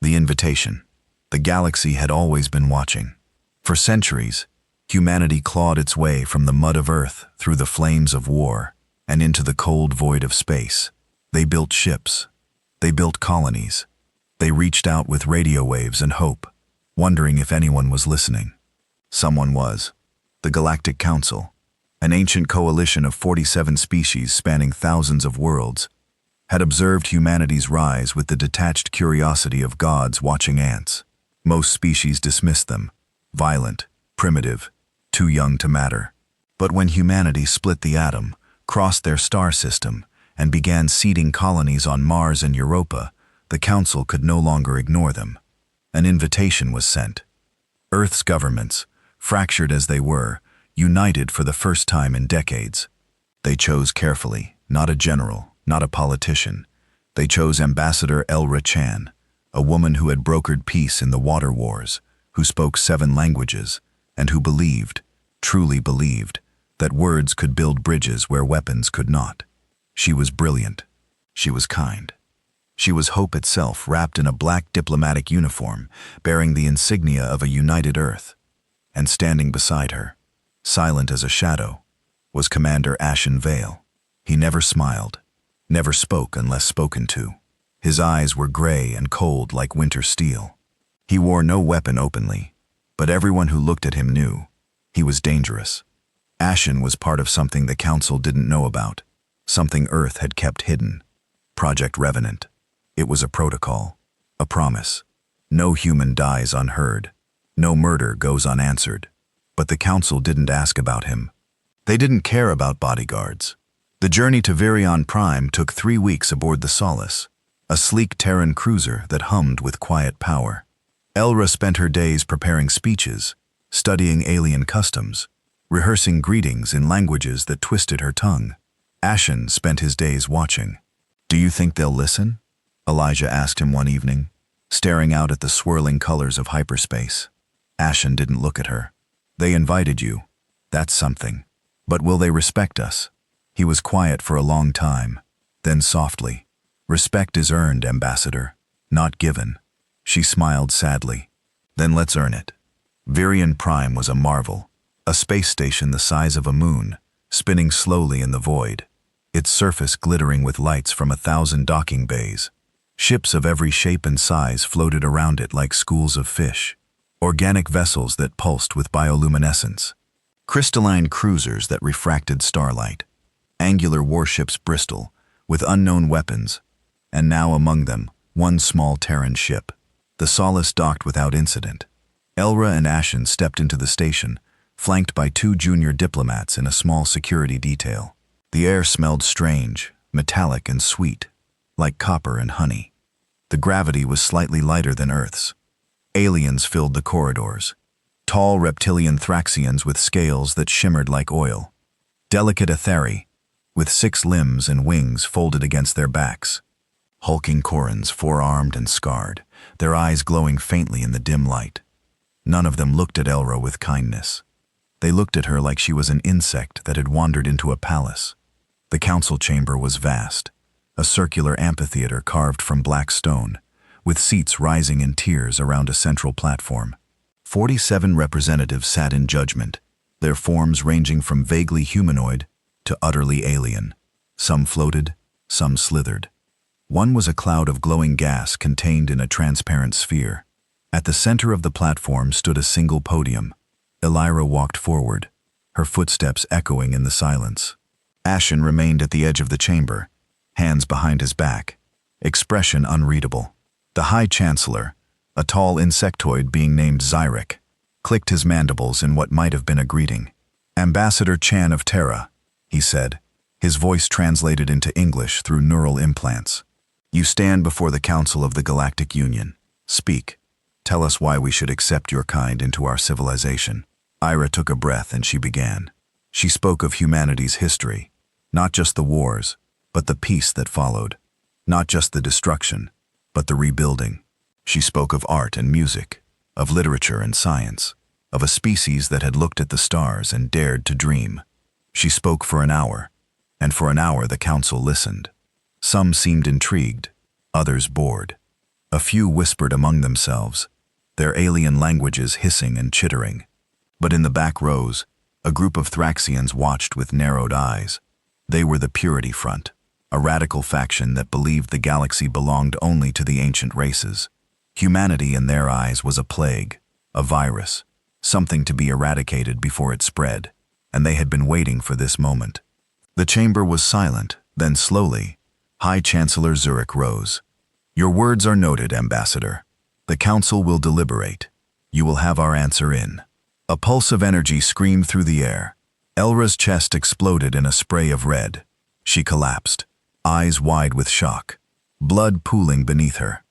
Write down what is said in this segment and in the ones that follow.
The invitation. The galaxy had always been watching. For centuries, humanity clawed its way from the mud of Earth through the flames of war and into the cold void of space. They built ships. They built colonies. They reached out with radio waves and hope, wondering if anyone was listening. Someone was. The Galactic Council, an ancient coalition of 47 species spanning thousands of worlds, had observed humanity's rise with the detached curiosity of gods watching ants. Most species dismissed them, violent, primitive, too young to matter. But when humanity split the atom, crossed their star system, and began seeding colonies on Mars and Europa, the Council could no longer ignore them. An invitation was sent. Earth's governments, fractured as they were, united for the first time in decades. They chose carefully, not a general, not a politician. They chose Ambassador Elra Chan, a woman who had brokered peace in the water wars, who spoke 7 languages, and who believed, truly believed, that words could build bridges where weapons could not. She was brilliant. She was kind. She was hope itself, wrapped in a black diplomatic uniform, bearing the insignia of a united Earth. And standing beside her, silent as a shadow, was Commander Ashen Vale. He never smiled, never spoke unless spoken to. His eyes were gray and cold like winter steel. He wore no weapon openly, but everyone who looked at him knew he was dangerous. Ashen was part of something the Council didn't know about, something Earth had kept hidden. Project Revenant. It was a protocol, a promise. No human dies unheard. No murder goes unanswered. But the Council didn't ask about him. They didn't care about bodyguards. The journey to Virion Prime took 3 weeks aboard the Solace, a sleek Terran cruiser that hummed with quiet power. Elra spent her days preparing speeches, studying alien customs, rehearsing greetings in languages that twisted her tongue. Ashen spent his days watching. "Do you think they'll listen?" Elijah asked him one evening, staring out at the swirling colors of hyperspace. Ashen didn't look at her. "They invited you. That's something. But will they respect us?" He was quiet for a long time. Then softly, "Respect is earned, Ambassador, not given." She smiled sadly. "Then let's earn it." Virion Prime was a marvel, a space station the size of a moon, spinning slowly in the void, its surface glittering with lights from 1,000 docking bays. Ships of every shape and size floated around it like schools of fish, organic vessels that pulsed with bioluminescence, crystalline cruisers that refracted starlight, angular warships bristle with unknown weapons, and now among them, one small Terran ship. The Solace docked without incident. Elra and Ashen stepped into the station, flanked by 2 junior diplomats in a small security detail. The air smelled strange, metallic and sweet, like copper and honey. The gravity was slightly lighter than Earth's. Aliens filled the corridors. Tall reptilian Thraxians with scales that shimmered like oil. Delicate Etheri, with 6 limbs and wings folded against their backs. Hulking Korans, 4-armed and scarred, their eyes glowing faintly in the dim light. None of them looked at Elra with kindness. They looked at her like she was an insect that had wandered into a palace. The council chamber was vast, a circular amphitheater carved from black stone, with seats rising in tiers around a central platform. 47 representatives sat in judgment, their forms ranging from vaguely humanoid to utterly alien. Some floated, some slithered. One was a cloud of glowing gas contained in a transparent sphere. At the center of the platform stood a single podium. Elira walked forward, her footsteps echoing in the silence. Ashen remained at the edge of the chamber, hands behind his back, expression unreadable. The High Chancellor, a tall insectoid being named Zyrek, clicked his mandibles in what might have been a greeting. "Ambassador Chan of Terra," he said, his voice translated into English through neural implants. "You stand before the Council of the Galactic Union. Speak. Tell us why we should accept your kind into our civilization." Ira took a breath and she began. She spoke of humanity's history, not just the wars, but the peace that followed. Not just the destruction, but the rebuilding. She spoke of art and music, of literature and science, of a species that had looked at the stars and dared to dream. She spoke for an hour, and for an hour the council listened. Some seemed intrigued, others bored. A few whispered among themselves, their alien languages hissing and chittering. But in the back rows, a group of Thraxians watched with narrowed eyes. They were the Purity Front, a radical faction that believed the galaxy belonged only to the ancient races. Humanity in their eyes was a plague, a virus, something to be eradicated before it spread, and they had been waiting for this moment. The chamber was silent, then slowly, High Chancellor Zurich rose. "Your words are noted, Ambassador. The Council will deliberate. You will have our answer in." A pulse of energy screamed through the air. Elra's chest exploded in a spray of red. She collapsed, eyes wide with shock, blood pooling beneath her.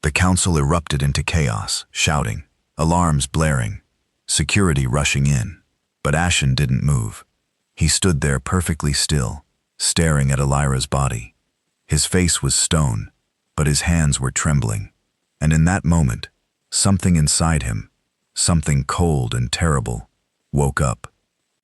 The Council erupted into chaos, shouting, alarms blaring, security rushing in. But Ashen didn't move. He stood there perfectly still, staring at Elira's body. His face was stone, but his hands were trembling. And in that moment, something inside him, something cold and terrible, woke up.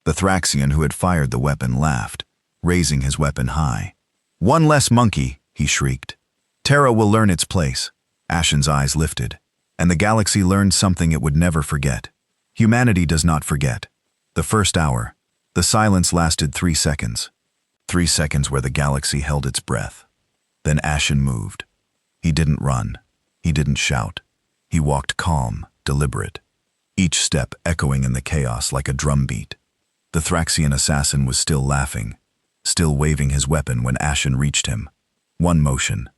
The Thraxian who had fired the weapon laughed, raising his weapon high. "One less monkey," he shrieked. "Terra will learn its place." Ashen's eyes lifted, and the galaxy learned something it would never forget. Humanity does not forget. The first hour, the silence lasted 3 seconds. 3 seconds where the galaxy held its breath. Then Ashen moved. He didn't run. He didn't shout. He walked calm, deliberate, each step echoing in the chaos like a drumbeat. The Thraxian assassin was still laughing, still waving his weapon when Ashen reached him. One motion.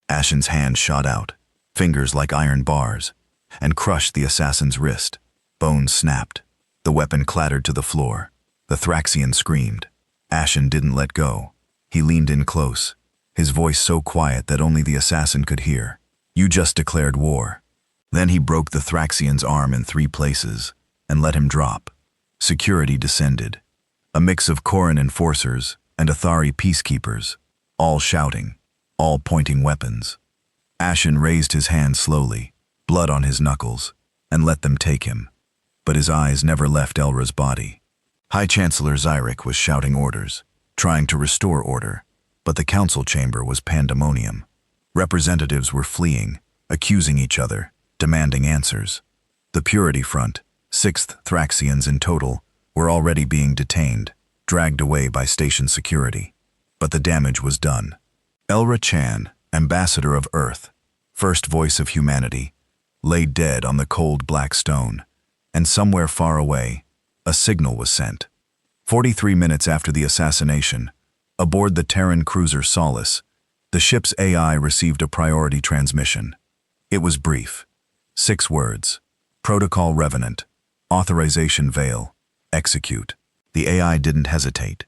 Ashen's hand shot out, fingers like iron bars, and crushed the assassin's wrist. Bones snapped. The weapon clattered to the floor. The Thraxian screamed. Ashen didn't let go. He leaned in close, his voice so quiet that only the assassin could hear. "You just declared war." Then he broke the Thraxian's arm in 3 places and let him drop. Security descended, a mix of Corran enforcers and Athari peacekeepers, all shouting, all pointing weapons. Ashen raised his hand slowly, blood on his knuckles, and let them take him. But his eyes never left Elra's body. High Chancellor Zyrek was shouting orders, trying to restore order, but the council chamber was pandemonium. Representatives were fleeing, accusing each other, demanding answers. The Purity Front, 6th Thraxians in total, were already being detained, dragged away by station security. But the damage was done. Elra Chan, Ambassador of Earth, first voice of humanity, lay dead on the cold black stone, and somewhere far away, a signal was sent. 43 minutes after the assassination, aboard the Terran cruiser Solace, the ship's AI received a priority transmission. It was brief. 6 words. Protocol Revenant. Authorization Veil. Execute. The AI didn't hesitate.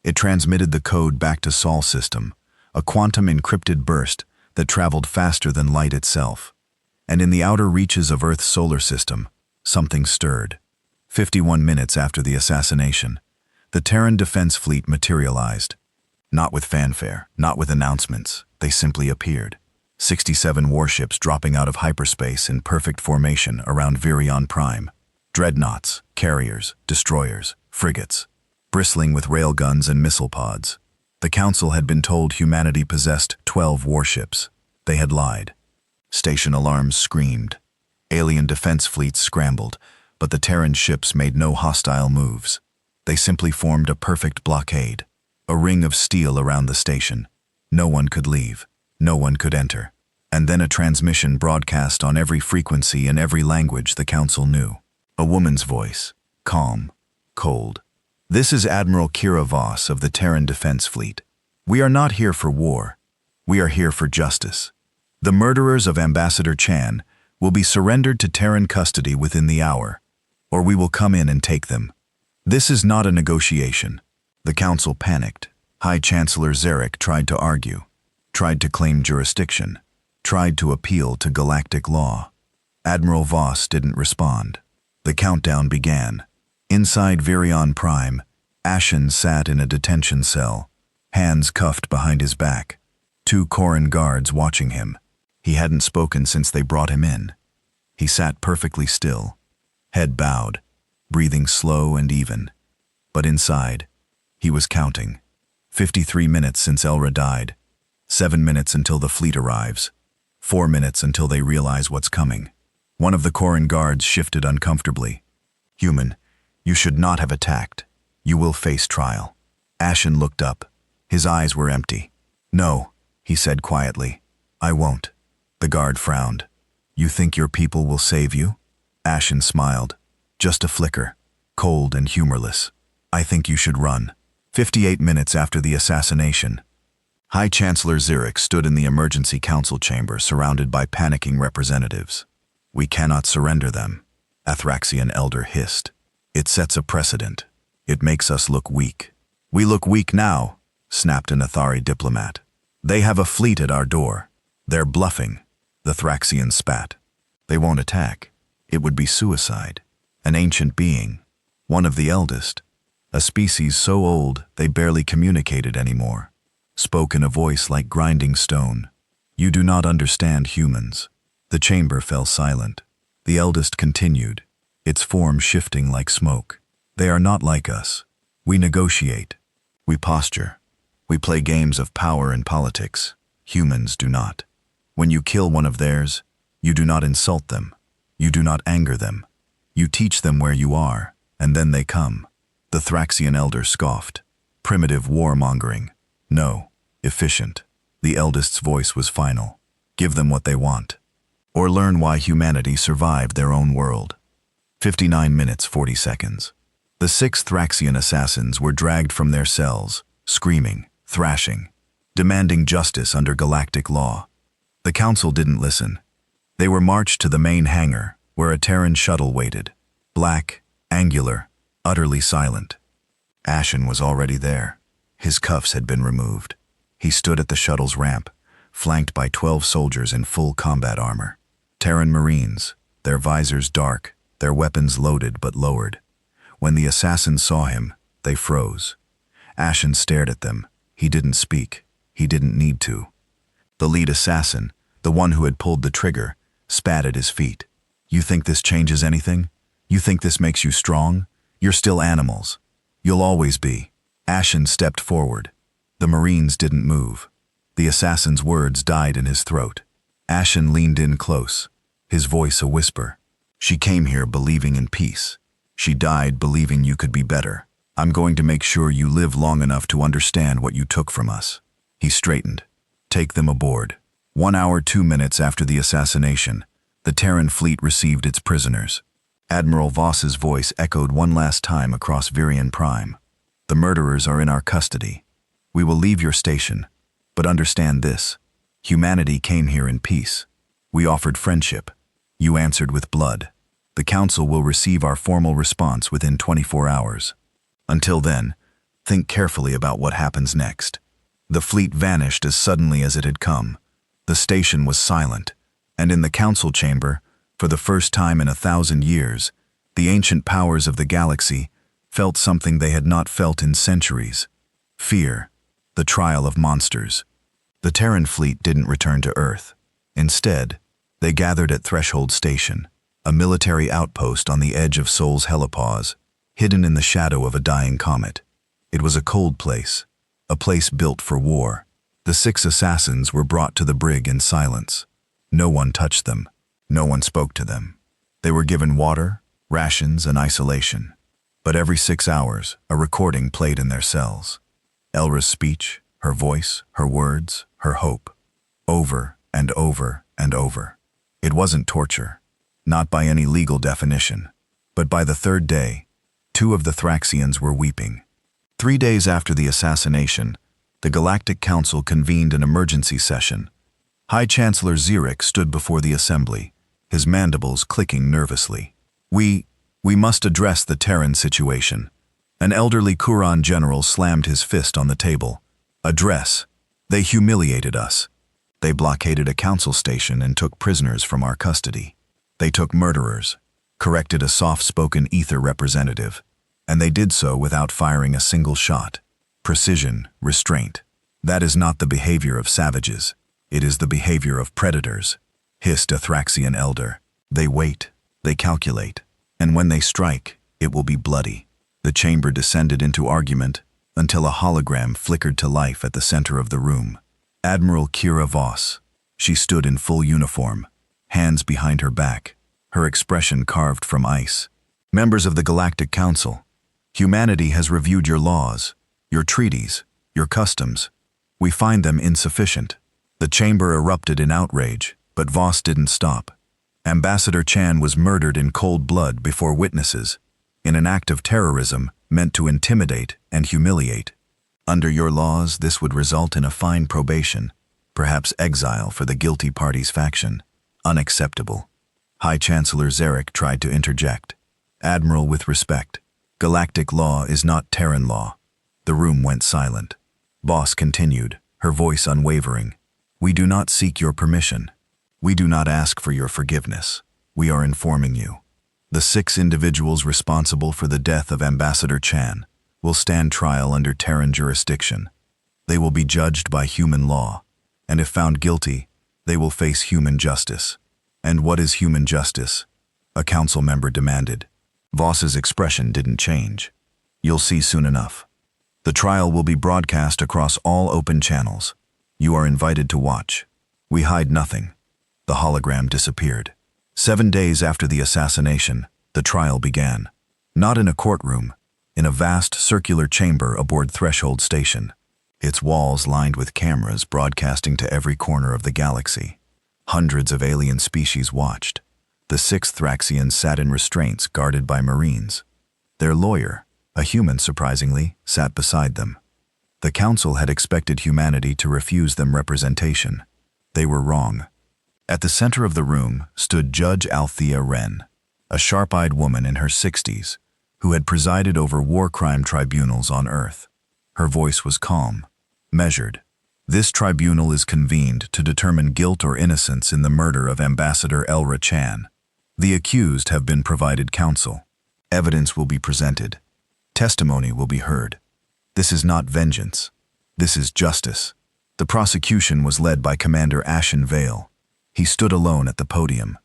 It transmitted the code back to Sol system, a quantum encrypted burst that traveled faster than light itself. And in the outer reaches of Earth's solar system, something stirred. 51 minutes after the assassination, the Terran Defense Fleet materialized. Not with fanfare, not with announcements, they simply appeared. 67 warships dropping out of hyperspace in perfect formation around Virion Prime. Dreadnoughts, carriers, destroyers, frigates, bristling with railguns and missile pods. The Council had been told humanity possessed 12 warships. They had lied. Station alarms screamed. Alien defense fleets scrambled, but the Terran ships made no hostile moves. They simply formed a perfect blockade, a ring of steel around the station. No one could leave. No one could enter. And then a transmission broadcast on every frequency in every language the Council knew. A woman's voice, calm, cold. "This is Admiral Kira Voss of the Terran Defense Fleet. We are not here for war. We are here for justice. The murderers of Ambassador Chan will be surrendered to Terran custody within the hour, or we will come in and take them. This is not a negotiation." The Council panicked. High Chancellor Zarek tried to argue, tried to claim jurisdiction, tried to appeal to galactic law. Admiral Voss didn't respond. The countdown began. Inside Virion Prime, Ashen sat in a detention cell, hands cuffed behind his back. 2 Corran guards watching him. He hadn't spoken since they brought him in. He sat perfectly still, head bowed, breathing slow and even. But inside, he was counting. 53 minutes since Elra died. 7 minutes until the fleet arrives. 4 minutes until they realize what's coming. One of the Corin guards shifted uncomfortably. Human, you should not have attacked. You will face trial. Ashen looked up. His eyes were empty. No, he said quietly. I won't. The guard frowned. You think your people will save you? Ashen smiled. Just a flicker, cold and humorless. I think you should run. 58 minutes after the assassination, High Chancellor Zurich stood in the emergency council chamber surrounded by panicking representatives. We cannot surrender them, Athraxian elder hissed. It sets a precedent. It makes us look weak. We look weak now, snapped an Athari diplomat. They have a fleet at our door. They're bluffing, the Thraxian spat. They won't attack. It would be suicide. An ancient being, one of the eldest, a species so old they barely communicated anymore, spoke in a voice like grinding stone. You do not understand humans. The chamber fell silent. The eldest continued, its form shifting like smoke. They are not like us. We negotiate. We posture. We play games of power and politics. Humans do not. When you kill one of theirs, you do not insult them. You do not anger them. You teach them where you are, and then they come. The Thraxian elder scoffed. Primitive warmongering. No, efficient. The eldest's voice was final. Give them what they want. Or learn why humanity survived their own world. 59 minutes 40 seconds. The 6 Thraxian assassins were dragged from their cells, screaming, thrashing, demanding justice under galactic law. The council didn't listen. They were marched to the main hangar, where a Terran shuttle waited. Black, angular, utterly silent. Ashen was already there. His cuffs had been removed. He stood at the shuttle's ramp, flanked by 12 soldiers in full combat armor. Terran Marines, their visors dark, their weapons loaded but lowered. When the assassins saw him, they froze. Ashen stared at them. He didn't speak. He didn't need to. The lead assassin, the one who had pulled the trigger, spat at his feet. You think this changes anything? You think this makes you strong? You're still animals. You'll always be. Ashen stepped forward. The Marines didn't move. The assassin's words died in his throat. Ashen leaned in close, his voice a whisper. She came here believing in peace. She died believing you could be better. I'm going to make sure you live long enough to understand what you took from us. He straightened. Take them aboard. 1 hour 2 minutes after the assassination, the Terran fleet received its prisoners. Admiral Voss's voice echoed one last time across Virion Prime. The murderers are in our custody. We will leave your station, but understand this. Humanity came here in peace. We offered friendship. You answered with blood. The Council will receive our formal response within 24 hours. Until then, think carefully about what happens next. The fleet vanished as suddenly as it had come. The station was silent, and in the council chamber, for the first time in 1,000 years, the ancient powers of the galaxy felt something they had not felt in centuries. Fear, the trial of monsters. The Terran fleet didn't return to Earth. Instead, they gathered at Threshold Station, a military outpost on the edge of Sol's helipause, hidden in the shadow of a dying comet. It was a cold place, a place built for war. The 6 assassins were brought to the brig in silence. No one touched them. No one spoke to them. They were given water, rations, and isolation. But every 6 hours, a recording played in their cells. Elra's speech, her voice, her words, her hope. Over and over and over. It wasn't torture, not by any legal definition. But by the 3rd day, 2 of the Thraxians were weeping. 3 days after the assassination, the Galactic Council convened an emergency session. High Chancellor Zurich stood before the assembly, his mandibles clicking nervously. We must address the Terran situation. An elderly Kuran general slammed his fist on the table. Address. They humiliated us. They blockaded a council station and took prisoners from our custody. They took murderers, corrected a soft-spoken ether representative, and they did so without firing a single shot. Precision, restraint. That is not the behavior of savages. It is the behavior of predators, hissed a Thraxian elder. They wait, they calculate, and when they strike, it will be bloody. The chamber descended into argument until a hologram flickered to life at the center of the room. Admiral Kira Voss, She stood in full uniform, hands behind her back, her expression carved from ice. Members of the Galactic Council, humanity has reviewed your laws, your treaties, your customs. We find them insufficient. The chamber erupted in outrage, but Voss didn't stop. Ambassador Chan was murdered in cold blood before witnesses, in an act of terrorism meant to intimidate and humiliate. Under your laws, this would result in a fine probation, perhaps exile for the guilty party's faction. Unacceptable. High Chancellor Zarek tried to interject. Admiral, with respect, galactic law is not Terran law. The room went silent. Voss continued, her voice unwavering. We do not seek your permission. We do not ask for your forgiveness. We are informing you. The 6 individuals responsible for the death of Ambassador Chan will stand trial under Terran jurisdiction. They will be judged by human law, and if found guilty, they will face human justice. And what is human justice? A council member demanded. Voss's expression didn't change. You'll see soon enough. The trial will be broadcast across all open channels. You are invited to watch. We hide nothing. The hologram disappeared. 7 days after the assassination, the trial began. Not in a courtroom, in a vast circular chamber aboard Threshold Station. Its walls lined with cameras broadcasting to every corner of the galaxy. Hundreds of alien species watched. The 6 Thraxians sat in restraints guarded by Marines. Their lawyer, a human surprisingly, sat beside them. The council had expected humanity to refuse them representation. They were wrong. At the center of the room stood Judge Althea Wren, a sharp-eyed woman in her 60s, who had presided over war crime tribunals on Earth. Her voice was calm, measured. This tribunal is convened to determine guilt or innocence in the murder of Ambassador Elra Chan. The accused have been provided counsel. Evidence will be presented. Testimony will be heard. This is not vengeance. This is justice. The prosecution was led by Commander Ashen Vale. He stood alone at the podium.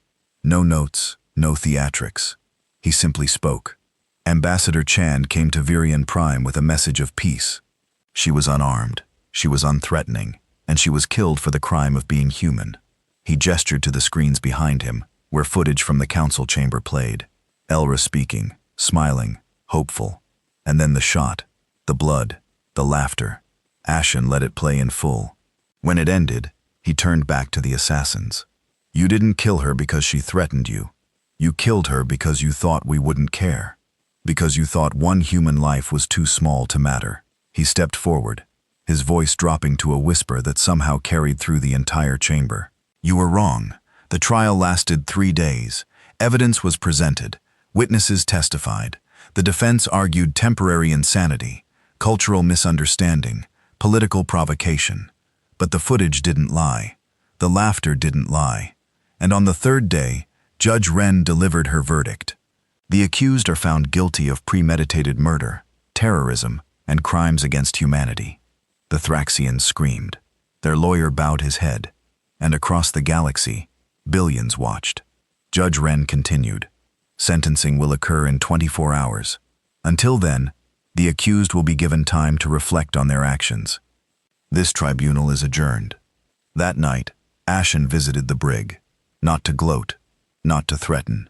No notes, no theatrics. He simply spoke. Ambassador Chan came to Virion Prime with a message of peace. She was unarmed, she was unthreatening, and she was killed for the crime of being human. He gestured to the screens behind him, where footage from the council chamber played. Elra speaking, smiling, hopeful. And then the shot, the blood, the laughter. Ashen let it play in full. When it ended, he turned back to the assassins. You didn't kill her because she threatened you. You killed her because you thought we wouldn't care. Because you thought one human life was too small to matter. He stepped forward, his voice dropping to a whisper that somehow carried through the entire chamber. You were wrong. The trial lasted 3 days. Evidence was presented. Witnesses testified. The defense argued temporary insanity, cultural misunderstanding, political provocation. But the footage didn't lie. The laughter didn't lie. And on the 3rd day, Judge Wren delivered her verdict. The accused are found guilty of premeditated murder, terrorism, and crimes against humanity. The Thraxians screamed. Their lawyer bowed his head. And across the galaxy, billions watched. Judge Wren continued. Sentencing will occur in 24 hours. Until then, the accused will be given time to reflect on their actions. This tribunal is adjourned. That night, Ashen visited the brig, not to gloat, not to threaten.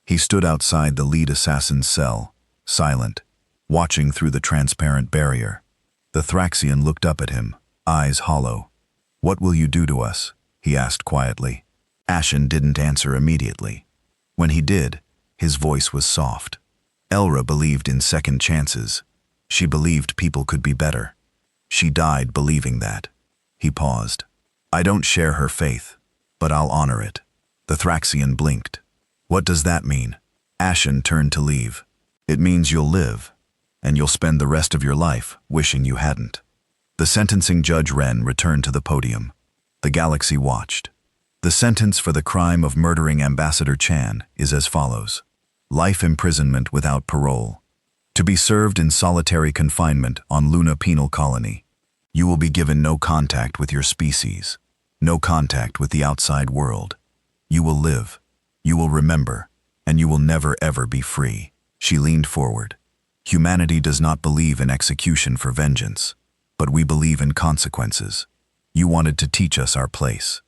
He stood outside the lead assassin's cell, silent, watching through the transparent barrier. The Thraxian looked up at him, eyes hollow. What will you do to us? He asked quietly. Ashen didn't answer immediately. When he did, his voice was soft. Elra believed in second chances. She believed people could be better. She died believing that. He paused. I don't share her faith, but I'll honor it. The Thraxian blinked. What does that mean? Ashen turned to leave. It means you'll live, and you'll spend the rest of your life wishing you hadn't. The sentencing Judge Wren returned to the podium. The galaxy watched. The sentence for the crime of murdering Ambassador Chan is as follows. Life imprisonment without parole. To be served in solitary confinement on Luna Penal Colony. You will be given no contact with your species, no contact with the outside world. You will live, you will remember, and you will never ever be free. She leaned forward. Humanity does not believe in execution for vengeance, but we believe in consequences. You wanted to teach us our place.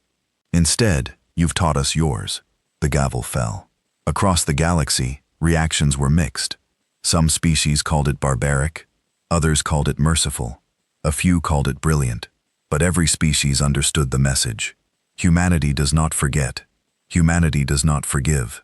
Instead, you've taught us yours. The gavel fell. Across the galaxy, reactions were mixed. Some species called it barbaric, others called it merciful, a few called it brilliant. But every species understood the message. Humanity does not forget. Humanity does not forgive.